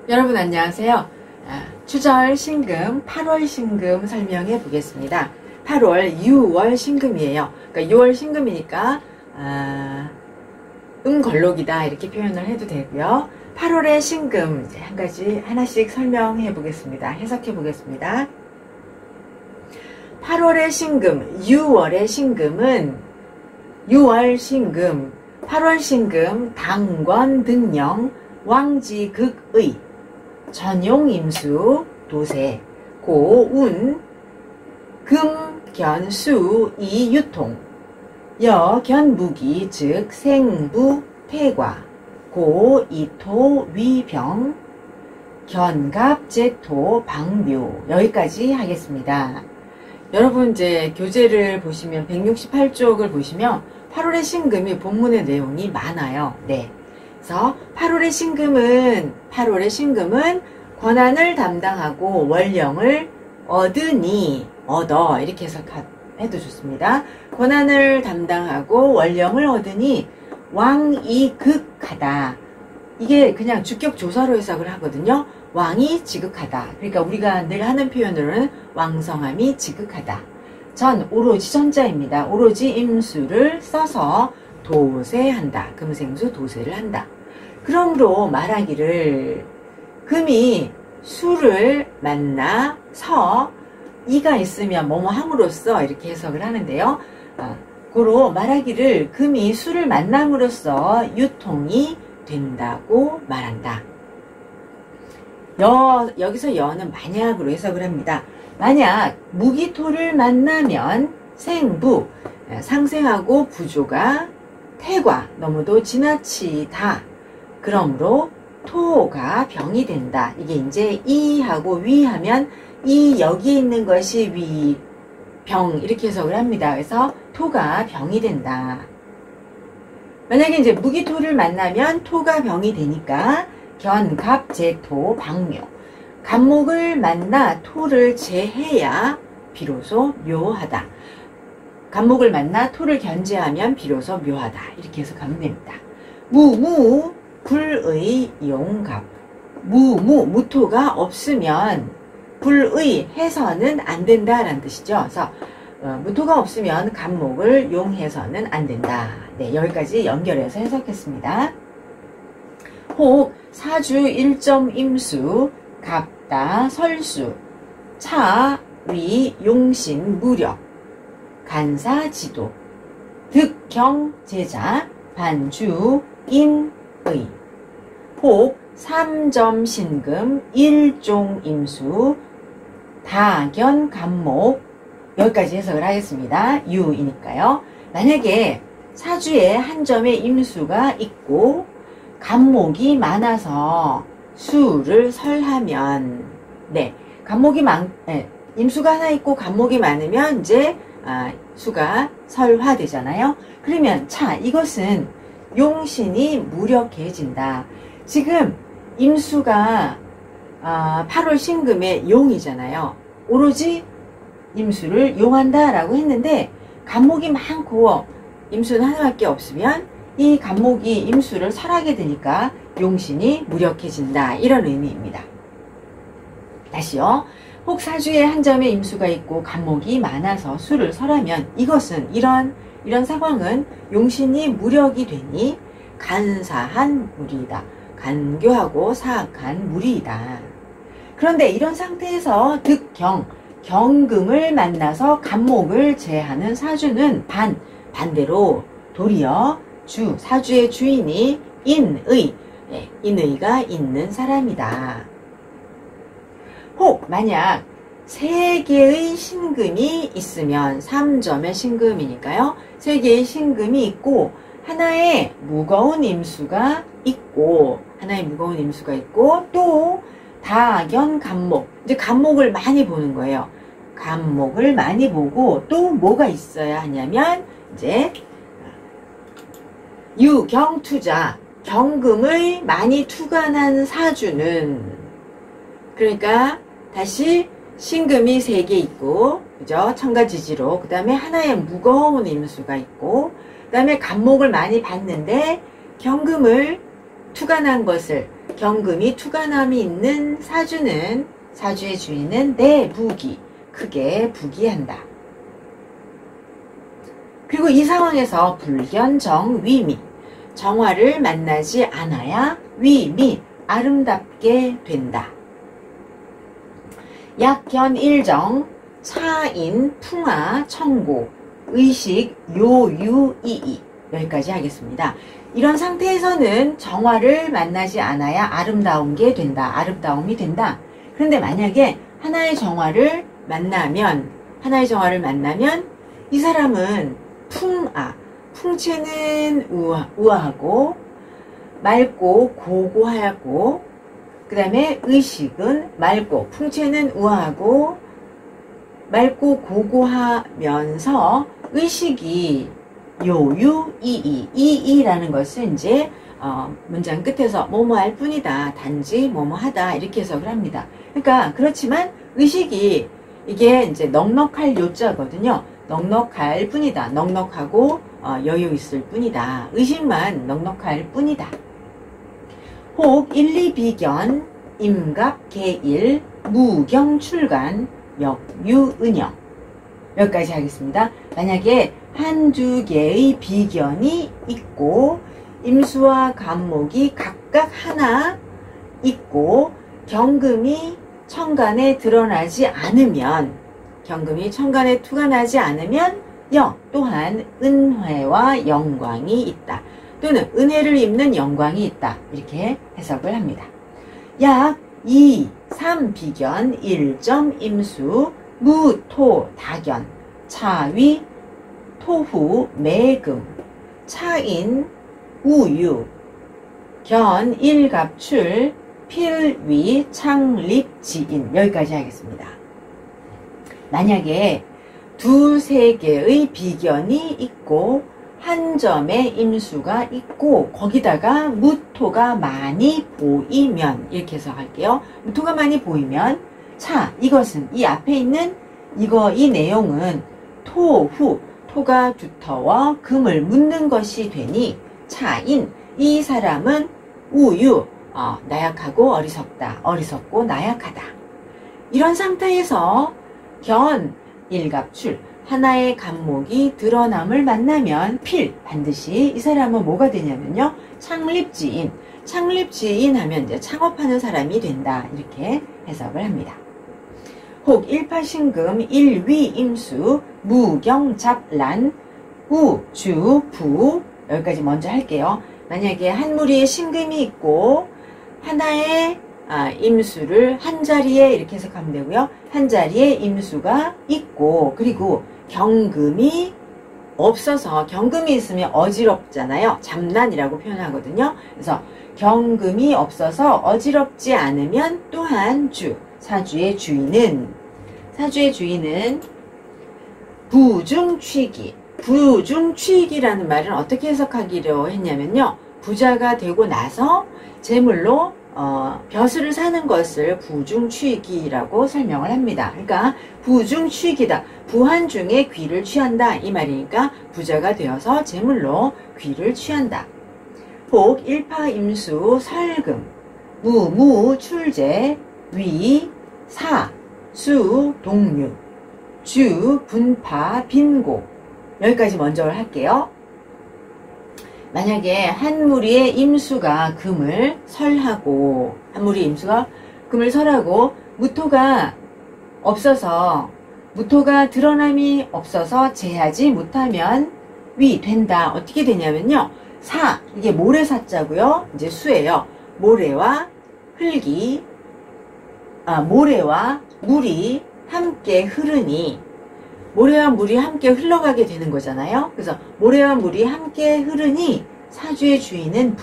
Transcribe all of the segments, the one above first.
여러분 안녕하세요. 추절 신금 8월 신금 설명해 보겠습니다. 8월 6월 신금이에요. 그러니까 6월 신금이니까 음걸록이다 이렇게 표현을 해도 되고요. 8월의 신금 이제 한 가지 하나씩 설명해 보겠습니다. 해석해 보겠습니다. 8월의 신금, 6월의 신금은 6월 신금, 8월 신금 당권 등령 왕지극의 전용임수 도세 고운 금견수 이유통 여견무기 즉 생부 태과 고이토 위병 견갑제토 방묘 여기까지 하겠습니다. 여러분 이제 교재를 보시면 168쪽을 보시면 8월의 신금이 본문의 내용이 많아요. 네. 그래서 8월의 신금은 권한을 담당하고 원령을 얻으니 얻어 이렇게 해석해도 좋습니다. 권한을 담당하고 원령을 얻으니 왕이 극하다. 이게 그냥 주격 조사로 해석을 하거든요. 왕이 지극하다. 그러니까 우리가 늘 하는 표현으로는 왕성함이 지극하다. 오로지 전자입니다. 오로지 임수를 써서 도세한다. 금생수 도세를 한다. 그러므로 말하기를 금이 수를 만나 서 이가 있으면 뭐뭐 함으로써 이렇게 해석을 하는데요. 고로 말하기를 금이 수를 만남으로써 유통이 된다고 말한다. 여기서 여는 만약으로 해석을 합니다. 만약 무기토를 만나면 생부 상생하고 부조가 태과 너무도 지나치다. 그러므로 토가 병이 된다. 이게 이제 이하고 위하면 이 여기 있는 것이 위, 병 이렇게 해석을 합니다. 그래서 토가 병이 된다. 만약에 이제 무기토를 만나면 토가 병이 되니까 견갑제토 방묘 갑목을 만나 토를 제해야 비로소 묘하다. 갑목을 만나 토를 견제하면 비로소 묘하다. 이렇게 해석하면 됩니다. 무무 불의 용갑 무토가 없으면 불의 해서는 안 된다라는 뜻이죠. 그래서 무토가 없으면 갑목을 용해서는 안 된다. 네, 여기까지 연결해서 해석했습니다. 혹 사주 1점 임수 갑다 설수 차 위 용신 무력 간사지도 득경 제자 반주 인의 혹 3점 신금 1종 임수 다견 갑목 여기까지 해석을 하겠습니다. 유이니까요. 만약에 사주에 한 점의 임수가 있고 갑목이 많아서 수를 설하면 임수가 하나 있고 갑목이 많으면 이제 수가 설화되잖아요. 그러면 이것은 용신이 무력해진다. 지금 임수가 8월 신금의 용이잖아요. 오로지 임수를 용한다 라고 했는데 갑목이 많고 임수는 하나밖에 없으면 이 갑목이 임수를 설하게 되니까 용신이 무력해진다. 이런 의미입니다. 다시요. 혹 사주에 한 점의 임수가 있고 갑목이 많아서 수를 설하면 이것은 이런 상황은 용신이 무력이 되니 간사한 무리이다. 간교하고 사악한 무리이다. 그런데 이런 상태에서 경금을 만나서 갑목을 제하는 사주는 반대로 도리어 사주의 주인이 인의가 있는 사람이다. 혹 만약 3개의 신금이 있으면 3점의 신금이니까요. 3개의 신금이 있고 하나의 무거운 임수가 있고 또 다견 갑목 이제 갑목을 많이 보는 거예요. 갑목을 많이 보고 또 뭐가 있어야 하냐면 이제 유경투자 경금을 많이 투관한 사주는 그러니까 다시 신금이 3개 있고 그죠? 천가지지로 그 다음에 하나의 무거운 임수가 있고 그 다음에 갑목을 많이 봤는데 경금을 투관한 것을 경금이 투간함이 있는 사주는, 사주의 주인은 내부기, 크게 부기한다. 그리고 이 상황에서 불견정위미, 정화를 만나지 않아야 위미, 아름답게 된다. 약견일정, 차인, 풍화, 청고, 의식, 요유이이. 여기까지 하겠습니다. 이런 상태에서는 정화를 만나지 않아야 아름다운 게 된다. 아름다움이 된다. 그런데 만약에 하나의 정화를 만나면 이 사람은 풍채는 우아하고 맑고 고고하고, 그 다음에 의식은 맑고, 풍채는 우아하고 맑고 고고하면서 의식이 요유이이라는 것은 이제 문장 끝에서 뭐뭐할 뿐이다, 단지 뭐뭐하다, 이렇게 해석을 합니다. 그러니까 그렇지만 의식이 이게 이제 넉넉할 요자거든요. 넉넉할 뿐이다. 넉넉하고 여유 있을 뿐이다. 의식만 넉넉할 뿐이다. 혹 1, 2비견, 임갑, 개일, 무경, 출간, 역유은영. 여기까지 하겠습니다. 만약에 한두 개의 비견이 있고 임수와 간목이 각각 하나 있고 경금이 천간에 드러나지 않으면, 경금이 천간에 투간하지 않으면 또한 은혜와 영광이 있다. 또는 은혜를 입는 영광이 있다. 이렇게 해석을 합니다. 약 2, 3 비견, 1점 임수, 무, 토, 다견, 차위, 토후, 매금, 차인, 우유, 견, 일갑출, 필위, 창립, 지인. 여기까지 하겠습니다. 만약에 두세 개의 비견이 있고 한 점의 임수가 있고 거기다가 무토가 많이 보이면, 이렇게 해석할게요. 무토가 많이 보이면, 이것은 이 앞에 있는 이 내용은 토후, 토가 두터워 금을 묻는 것이 되니 차인, 이 사람은 우유, 나약하고 어리석다, 어리석고 나약하다. 이런 상태에서 견, 일갑출, 하나의 간목이 드러남을 만나면 반드시 이 사람은 뭐가 되냐면요, 창립지인. 창립지인 하면 이제 창업하는 사람이 된다. 이렇게 해석을 합니다. 혹 1파신금, 1위임수, 무경잡란, 우주, 부. 여기까지 먼저 할게요. 만약에 한 무리에 신금이 있고 하나의 임수를 한 자리에, 이렇게 해석하면 되고요. 한 자리에 임수가 있고, 그리고 경금이 없어서, 경금이 있으면 어지럽잖아요. 잡난이라고 표현하거든요. 그래서 경금이 없어서 어지럽지 않으면 또한 사주의 주인은 부중취기. 부중취기라는 말은 어떻게 해석하기로 했냐면요, 부자가 되고 나서 재물로 벼슬을 사는 것을 부중취기라고 설명을 합니다. 그러니까 부중취기다, 부한 중에 귀를 취한다, 이 말이니까 부자가 되어서 재물로 귀를 취한다. 혹 일파임수, 설금, 무무, 출제, 위, 사, 수, 동류, 주, 분파, 빈고. 여기까지 먼저 할게요. 만약에 한 무리의 임수가 금을 설하고, 무토가 없어서, 무토가 드러남이 없어서 제하지 못하면 된다. 어떻게 되냐면요, 이게 모래사자고요. 이제 수예요. 모래와 물이 함께 흐르니, 모래와 물이 함께 흘러가게 되는 거잖아요. 그래서 모래와 물이 함께 흐르니 사주의 주인은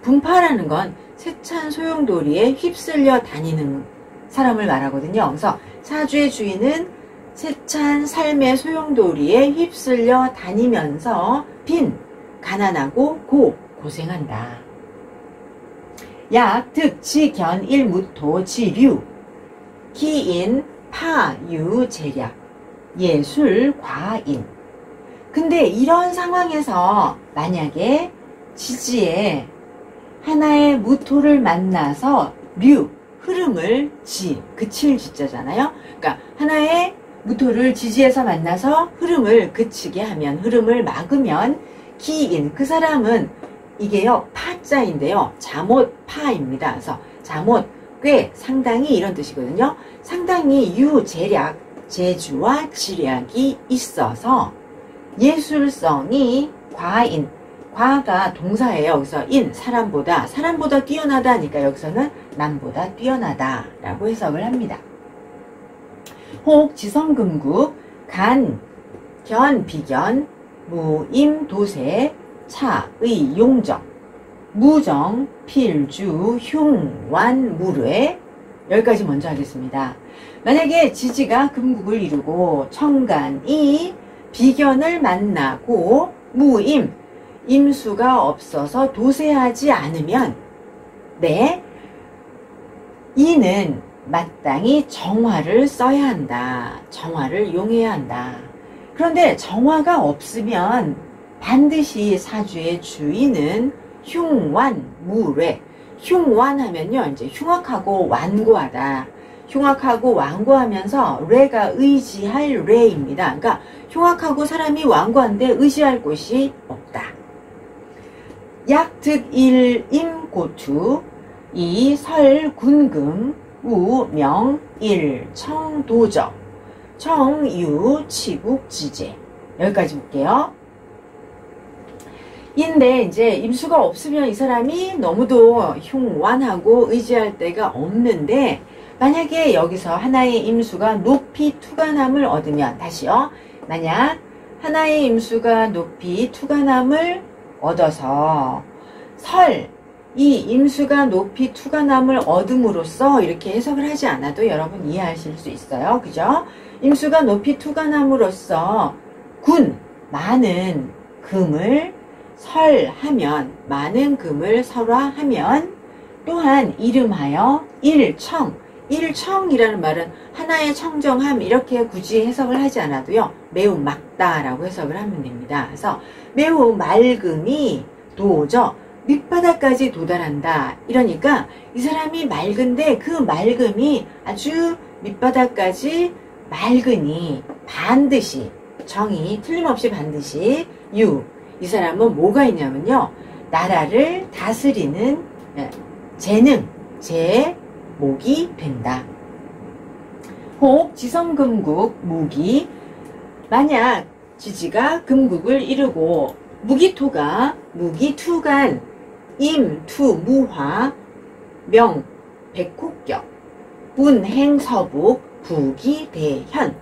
분파라는 건 세찬 소용돌이에 휩쓸려 다니는 사람을 말하거든요. 그래서 사주의 주인은 세찬 삶의 소용돌이에 휩쓸려 다니면서 가난하고 고생한다. 약, 득, 지, 견, 일, 무토, 지류, 기인, 파, 유, 재략, 예술, 과인. 근데 이런 상황에서 만약에 지지에 하나의 무토를 만나서 흐름을 그칠 지자잖아요. 그러니까 하나의 무토를 지지해서 만나서 흐름을 그치게 하면, 흐름을 막으면 기인, 그 사람은 이게요 파자인데요, 자못파입니다. 그래서 자못, 꽤, 상당히 이런 뜻이거든요. 상당히 유재력, 재주와 지략이 있어서 예술성이 과인, 과가 동사예요. 여기서 사람보다 뛰어나다 하니까 여기서는 남보다 뛰어나다 라고 해석을 합니다. 혹 지성금국, 간, 견, 비견, 무임, 도세, 차, 의, 용정, 무정, 필주, 흉, 완, 무뢰. 여기까지 먼저 하겠습니다. 만약에 지지가 금국을 이루고 청간이 비견을 만나고 무임, 임수가 없어서 도세하지 않으면 이는 마땅히 정화를 써야 한다. 정화를 용해야 한다. 그런데 정화가 없으면 반드시 사주의 주인은 흉완, 무뢰. 흉완하면요, 이제 흉악하고 완고하다. 흉악하고 완고하면서 뢰가 의지할 뢰입니다. 그러니까 흉악하고 사람이 완고한데 의지할 곳이 없다. 약득일임고투, 이설군금, 우명일 청도적, 청유 치국지제. 여기까지 볼게요. 인데 이제 임수가 없으면 이 사람이 너무도 흉완하고 의지할 데가 없는데, 만약에 여기서 하나의 임수가 높이 투관함을 얻으면, 다시요, 만약 하나의 임수가 높이 투관함을 얻어서 이 임수가 높이 투관함을 얻음으로써, 이렇게 해석을 하지 않아도 여러분 이해하실 수 있어요. 그죠? 임수가 높이 투관함으로써 많은 금을 설하면, 많은 금을 설화하면, 또한 이름하여 일청이라는 말은 하나의 청정함, 이렇게 굳이 해석을 하지 않아도요, 매우 맑다라고 해석을 하면 됩니다. 그래서 매우 맑음이 도저, 밑바닥까지 도달한다. 이러니까 이 사람이 맑은데 그 맑음이 아주 밑바닥까지 맑으니 반드시, 정이 틀림없이 반드시 이 사람은 뭐가 있냐면요, 나라를 다스리는 재능, 제목이 된다. 혹 지성금국, 무기, 만약 지지가 금국을 이루고 무기토가 무기투간, 임투 무화, 명 백호격, 운행서북, 부기대현.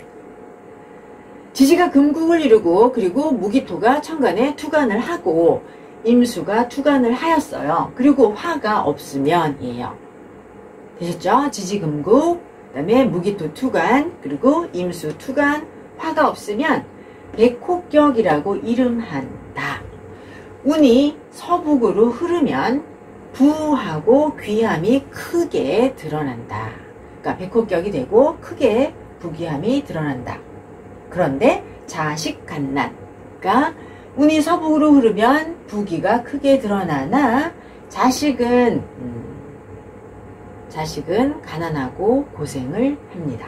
지지가 금국을 이루고 그리고 무기토가 천간에 투간을 하고 임수가 투간을 하였어요. 그리고 화가 없으면 이에요. 되셨죠? 지지금국, 그 다음에 무기토 투간, 그리고 임수 투간, 화가 없으면 백호격이라고 이름한다. 운이 서북으로 흐르면 부하고 귀함이 크게 드러난다. 그러니까 백호격이 되고 크게 부귀함이 드러난다. 그런데 자식간난, 그러니까 운이 서북으로 흐르면 부귀가 크게 드러나나 자식은 가난하고 고생을 합니다.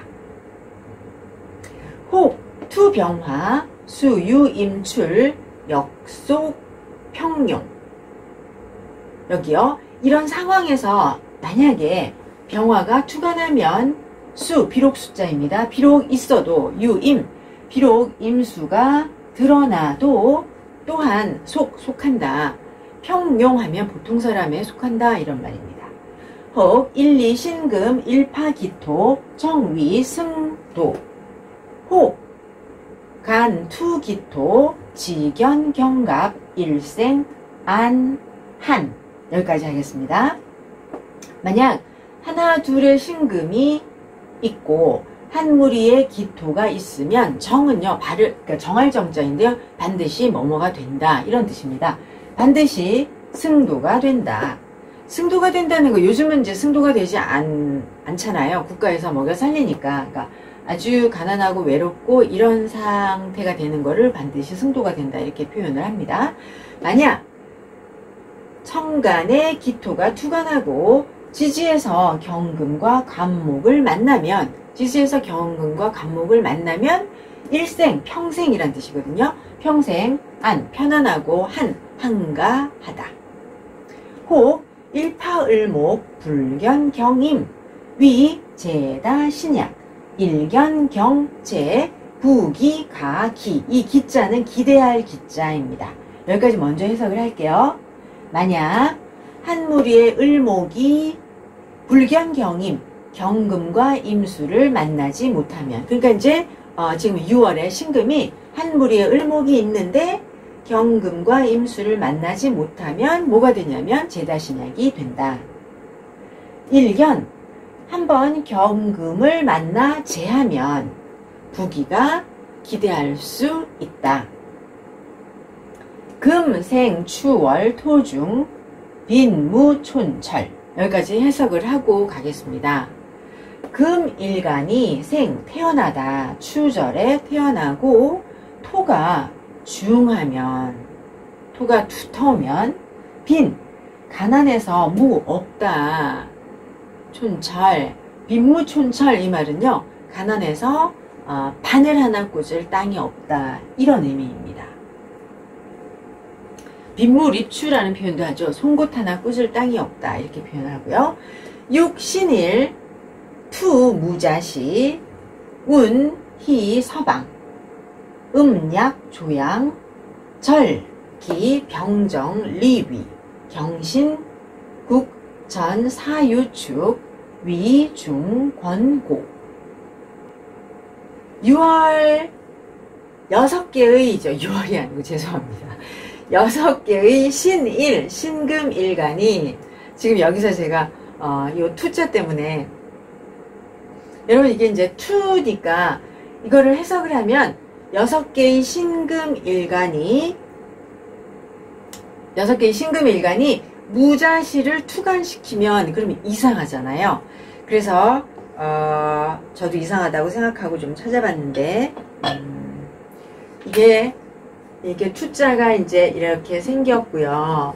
혹 투병화, 수유임출, 역속, 평용. 여기요, 이런 상황에서 만약에 병화가 투간하면 비록 숫자입니다. 비록 있어도 비록 임수가 드러나도 또한 속한다. 평용하면 보통 사람에 속한다, 이런 말입니다. 혹 일리 신금, 일파기토, 정위 승도. 혹 간 투기토, 지견 경갑, 일생 안 한. 여기까지 하겠습니다. 만약 하나 둘의 신금이 있고 한 무리의 기토가 있으면, 정은요, 그러니까 정할 정자인데요, 반드시 뭐뭐가 된다, 이런 뜻입니다. 반드시 승도가 된다. 승도가 된다는 거, 요즘은 이제 승도가 되지 않잖아요. 국가에서 먹여 살리니까. 그러니까 아주 가난하고 외롭고 이런 상태가 되는 거를 반드시 승도가 된다, 이렇게 표현을 합니다. 만약 청간에 기토가 투간하고 지지에서 경금과 간목을 만나면, 지지에서 경금과 간목을 만나면 일생, 평생이란 뜻이거든요. 평생, 안, 편안하고 한가하다. 혹 일파을목 불견경임, 위 제다 신약, 일견경제 부기가기. 이 기자는 기대할 기자입니다. 여기까지 먼저 해석을 할게요. 만약 한 무리의 을목이 불견경임, 경금과 임수를 만나지 못하면, 그러니까 이제 지금 6월에 신금이 한 무리의 을목이 있는데 경금과 임수를 만나지 못하면 뭐가 되냐면 제다신약이 된다. 일견, 한번 경금을 만나 제하면 부기가 기대할 수 있다. 금, 생, 추, 월, 토 중 빈, 무, 촌, 철. 여기까지 해석을 하고 가겠습니다. 금일간이 생, 태어나다, 추절에 태어나고, 토가 중하면, 토가 두터우면, 빈, 가난해서 무, 없다, 촌철, 빈무촌철. 이 말은요, 가난해서 바늘 하나 꽂을 땅이 없다, 이런 의미입니다. 빈무립추라는 표현도 하죠. 송곳 하나 꽂을 땅이 없다, 이렇게 표현하고요. 육신일, 투 무자시, 운, 희, 서방, 음약, 조양, 절, 기, 병정, 리위, 경신, 국, 전, 사유축, 위, 중, 권고. 6월 6개의, 6월이 아니고 죄송합니다. 6개의 신일, 신금일간이, 지금 여기서 제가 요 투자 때문에, 여러분 이게 이제 투니까 이거를 해석을 하면 6개의 신금일간이 무자시를 투간시키면 그러면 이상하잖아요. 그래서 저도 이상하다고 생각하고 좀 찾아봤는데, 이게 투자가 이제 이렇게 생겼고요.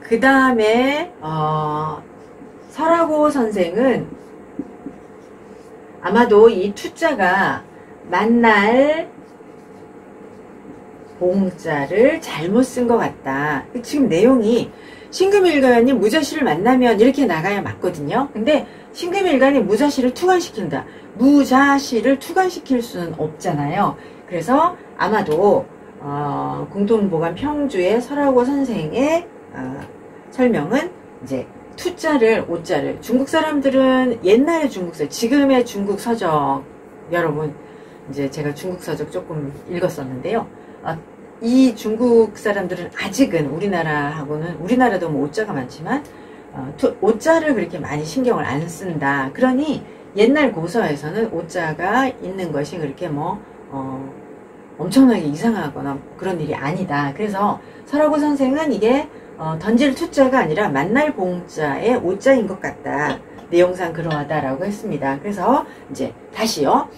그 다음에 설하고 선생은 아마도 이 투자가 만날 봉자를 잘못 쓴 것 같다. 지금 내용이 신금일간이 무자시를 만나면 이렇게 나가야 맞거든요. 근데 신금일간이 무자시를 투간시킨다. 무자시를 투간시킬 수는 없잖아요. 그래서 아마도 공통보감 평주의 설하고 선생의 설명은 이제 투자를, 오자를, 중국 사람들은 옛날의 중국서, 지금의 중국 서적, 여러분 이제 제가 중국 서적 조금 읽었었는데요. 이 중국 사람들은 아직은 우리나라하고는, 우리나라도 뭐 오자가 많지만 오자를 그렇게 많이 신경을 안 쓴다. 그러니 옛날 고서에서는 오자가 있는 것이 그렇게 뭐 엄청나게 이상하거나 그런 일이 아니다. 그래서 설하고 선생은 이게 던질 투자가 아니라 만날 봉자의 오자인 것 같다. 내용상 그러하다라고 했습니다. 그래서 이제 다시요.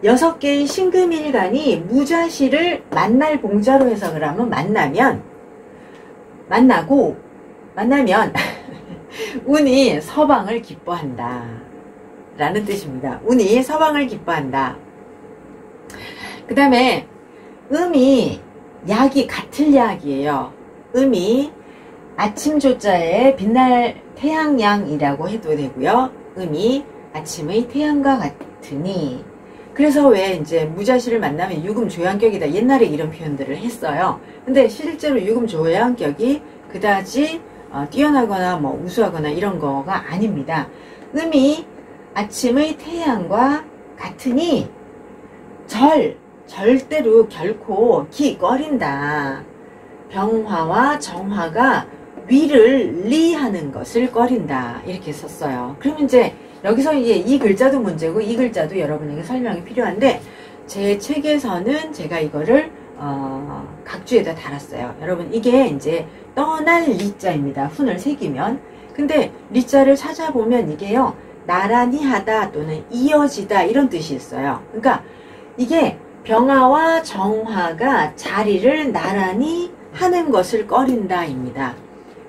6개의 신금일간이 무자시를 만날 봉자로 해석을 하면 만나면 운이 서방을 기뻐한다 라는 뜻입니다. 운이 서방을 기뻐한다. 그 다음에 음이 약이 같을 약이에요. 음이 아침 조자에 빛날 태양양이라고 해도 되고요. 음이 아침의 태양과 같으니. 그래서 왜 이제 무자시를 만나면 유금조양격이다. 옛날에 이런 표현들을 했어요. 근데 실제로 유금조양격이 그다지 뛰어나거나 뭐 우수하거나 이런 거가 아닙니다. 음이 아침의 태양과 같으니 절대로 결코 꺼린다. 병화와 정화가 위를 리하는 것을 꺼린다. 이렇게 썼어요. 그러면 이제 여기서 이제 이 글자도 문제고 이 글자도 여러분에게 설명이 필요한데, 제 책에서는 제가 이거를 각주에다 달았어요. 여러분 이게 이제 떠날 리자입니다. 훈을 새기면. 근데 리자를 찾아보면 이게요, 나란히 하다 또는 이어지다 이런 뜻이 있어요. 그러니까 이게 병화와 정화가 자리를 나란히 하는 것을 꺼린다 입니다.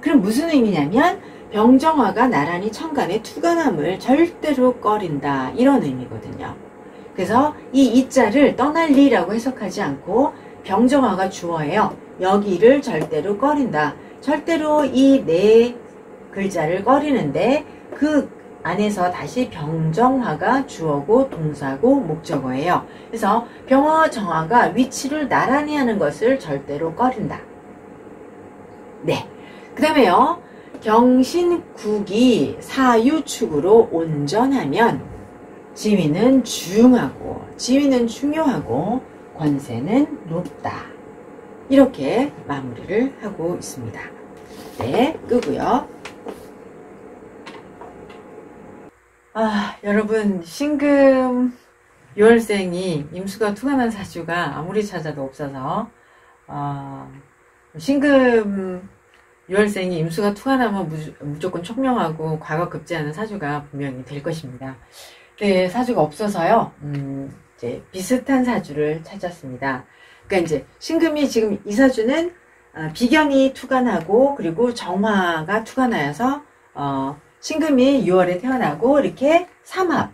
그럼 무슨 의미냐면 병정화가 나란히 천간에 투관함을 절대로 꺼린다, 이런 의미거든요. 그래서 이 이자를 떠날리라고 해석하지 않고 병정화가 주어예요. 여기를 절대로 꺼린다. 절대로 이 네 글자를 꺼리는데 그 안에서 다시 병정화가 주어고 동사고 목적어예요. 그래서 병화와 정화가 위치를 나란히 하는 것을 절대로 꺼린다. 네. 그 다음에요. 경신국이 사유축으로 온전하면 지위는 중요하고 권세는 높다. 이렇게 마무리를 하고 있습니다. 네, 끄고요. 여러분, 신금 6월생이 임수가 투관한 사주가 아무리 찾아도 없어서 신금 6월생이 임수가 투관하면 무조건 총명하고 과거급제하는 사주가 분명히 될 것입니다. 네, 사주가 없어서요. 이제 비슷한 사주를 찾았습니다. 그러니까 이제 신금이 지금 이 사주는 비견이 투관하고 그리고 정화가 투관하여서 신금이 6월에 태어나고 이렇게 삼합,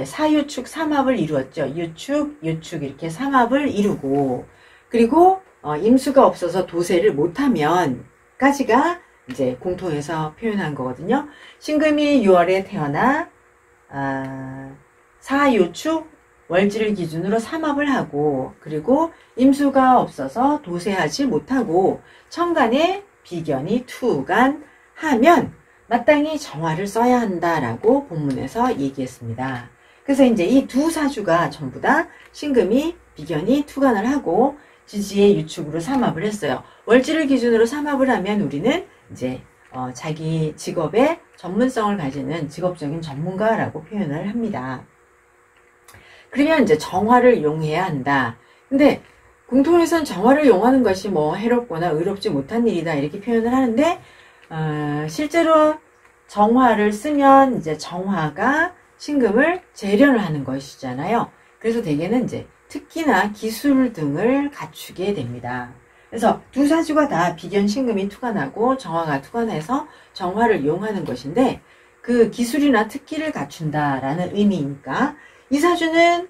사유축 삼합을 이루었죠. 유축, 유축 이렇게 삼합을 이루고, 그리고 임수가 없어서 도세를 못하면 까지가 이제 공통해서 표현한 거거든요. 신금이 6월에 태어나 사유축 월지를 기준으로 삼합을 하고, 그리고 임수가 없어서 도세하지 못하고 천간에 비견이 투간하면 마땅히 정화를 써야 한다라고 본문에서 얘기했습니다. 그래서 이제 이 두 사주가 전부 다 신금이 비견이 투간을 하고 지지의 유축으로 삼합을 했어요. 월지를 기준으로 삼합을 하면 우리는 이제 자기 직업의 전문성을 가지는 직업적인 전문가라고 표현을 합니다. 그러면 이제 정화를 용해야 한다. 근데 공통에서는 정화를 용하는 것이 뭐 해롭거나 의롭지 못한 일이다 이렇게 표현을 하는데 실제로 정화를 쓰면 이제 정화가 신금을 재련을 하는 것이잖아요. 그래서 대개는 이제 특기나 기술 등을 갖추게 됩니다. 그래서 두 사주가 다 비견 신금이 투관하고 정화가 투관해서 정화를 용하는 것인데 그 기술이나 특기를 갖춘다라는 의미니까 이 사주는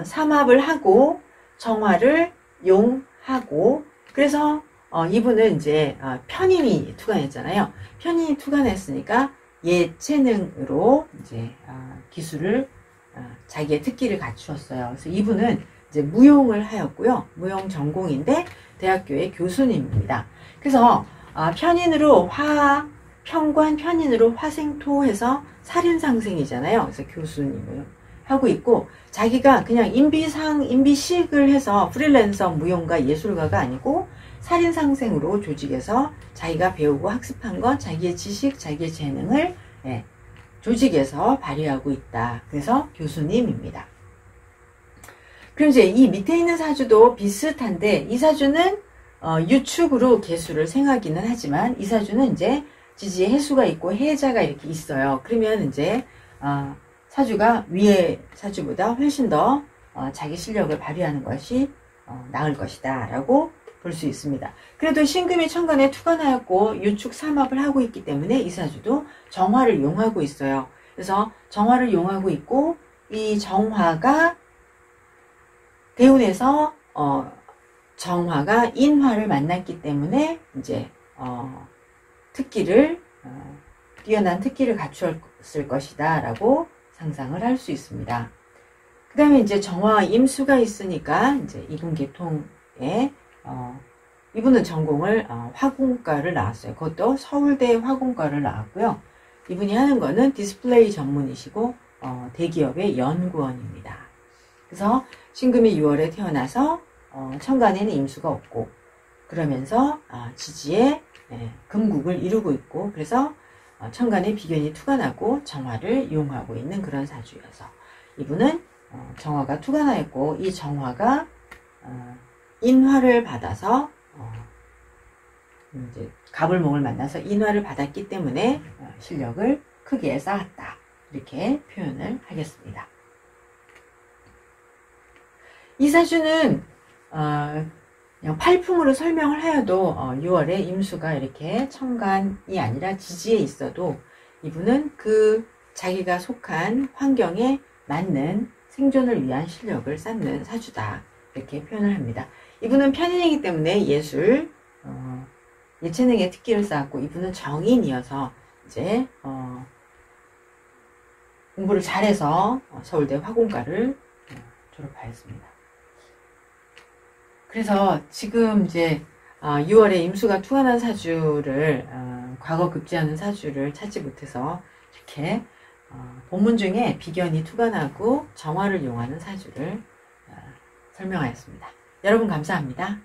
삼합을 하고 정화를 용하고 그래서 이분은 이제 편인이 투관했잖아요. 편인이 투관했으니까 예체능으로 이제 기술을 자기의 특기를 갖추었어요. 그래서 이분은 이제 무용을 하였고요. 무용 전공인데 대학교의 교수님입니다. 그래서 편인으로 편관 편인으로 화생토해서 살인상생이잖아요. 그래서 교수님을 하고 있고 자기가 그냥 임비식을 해서 프리랜서 무용가 예술가가 아니고 살인상생으로 조직에서 자기가 배우고 학습한 것, 자기의 지식, 자기의 재능을 조직에서 발휘하고 있다. 그래서 교수님입니다. 그럼 이제 이 밑에 있는 사주도 비슷한데 이 사주는 유축으로 개수를 생하기는 하지만 이 사주는 이제 지지에 해수가 있고 해자가 이렇게 있어요. 그러면 이제 사주가 위의 사주보다 훨씬 더 자기 실력을 발휘하는 것이 나을 것이다 라고 볼 수 있습니다. 그래도 신금이 천간에 투관하였고 유축 삼합을 하고 있기 때문에 이 사주도 정화를 용하고 있어요. 그래서 정화를 용하고 있고 이 정화가 대운에서 정화가 인화를 만났기 때문에 이제 특기를 뛰어난 특기를 갖추었을 것이다 라고 상상을 할 수 있습니다. 그 다음에 이제 정화와 임수가 있으니까 이제 이분계통에 이분은 전공을 화공과를 나왔어요. 그것도 서울대 화공과를 나왔고요. 이분이 하는 거는 디스플레이 전문이시고 대기업의 연구원입니다. 그래서 신금이 6월에 태어나서 천간에는 임수가 없고 그러면서 지지에 금국을 이루고 있고 그래서 천간에 비견이 투관하고 정화를 이용하고 있는 그런 사주여서 이분은 정화가 투관하였고 이 정화가 인화를 받아서 이제 갑을목을 만나서 인화를 받았기 때문에 실력을 크게 쌓았다. 이렇게 표현을 하겠습니다. 이 사주는 그냥 팔품으로 설명을 하여도 6월에 임수가 이렇게 천간이 아니라 지지에 있어도 이분은 그 자기가 속한 환경에 맞는 생존을 위한 실력을 쌓는 사주다, 이렇게 표현을 합니다. 이분은 편인이기 때문에 예술, 예체능의 특기를 쌓았고, 이분은 정인이어서 이제 공부를 잘해서 서울대 화공과를 졸업하였습니다. 그래서 지금 이제 6월에 임수가 투관한 사주를 과거 급제하는 사주를 찾지 못해서 이렇게 본문 중에 비견이 투관하고 정화를 이용하는 사주를 설명하였습니다. 여러분 감사합니다.